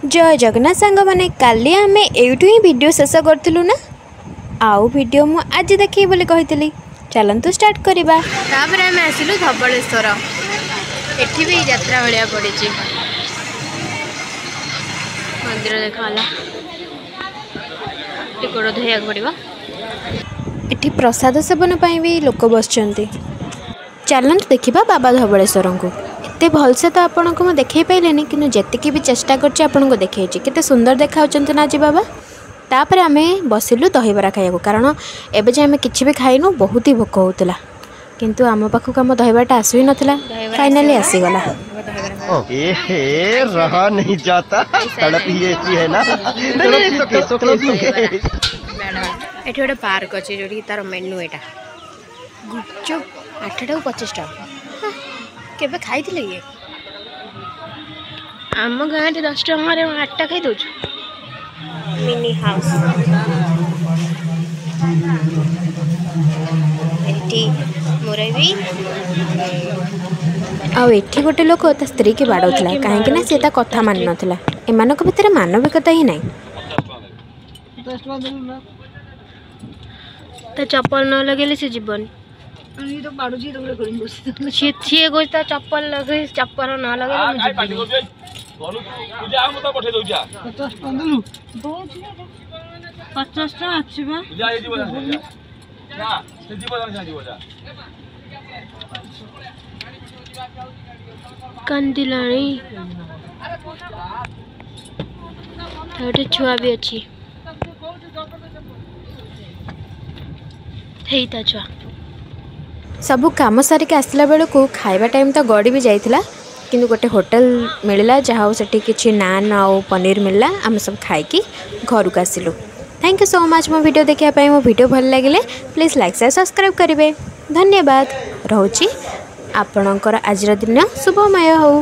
जय जगन्नाथ सांग मैंने काली आम एठू ही वीडियो शेष करूँ ना आउ वीडियो मु आज देखी बोली कही चलतु स्टार्ट करवा। तापर आम आसिलु धबलेश्वर एठी भी यात्रा भाया पड़ी मंदिर देखाला टिकट धोया पड़वा। एठी प्रसाद सेवन भी लोक बसचंती। चलतु देखा बाबा धबलेश्वर को एते भलसे तो आपन को देखे पाइलेनी कि जेतिकी भी चेष्टा करछि आपन को देखे केते सुंदर देखा ना जी बाबा। तापर आमे बसिलु दहीबरा खाइबो कारण एबे जे आमे किछि भी खाइनु बहुत ही भोक होतला किंतु आम पाखक आम दहीबराटा आसु नथिला फाइनली आसी गला। ए रहा नहीं जाता तड़प ही ऐसी है ना। एठी गोटे पार्क अच्छे जो तार मेनू एटा गुपचुप 8 टा 25 टा केबे खाई थिले ये आम गाँ 10 टଙ୍କା 8 टा खाई दउछु। मिनी हाउस एठी मुरैबी आठी गोटे लोक ता स्त्री की बाड़ौला कहीं ना सी कथा मानि नाला एमान भितर मानविकता ही नहीं। चप्पल न लगे से जीवन चप्पल लगे चप्पल न लगे 50 कंदिलाणी छुआ भी अच्छी छुआ सबू कम सारिक आसला बेलू खाइबा टाइम तो गड़ी भी जाइथिला किंतु गोटे होटल मिलला जहाँ से किसी नान आउ पनीर मिलला आम सब खाई घर को आसिलु। थैंक यू सो मच मो वीडियो देखा मो वीडियो भल लगे प्लीज़ लाइक शेयर सब्सक्राइब करेंगे। धन्यवाद रोची आपणकर आज दिन शुभमय हो।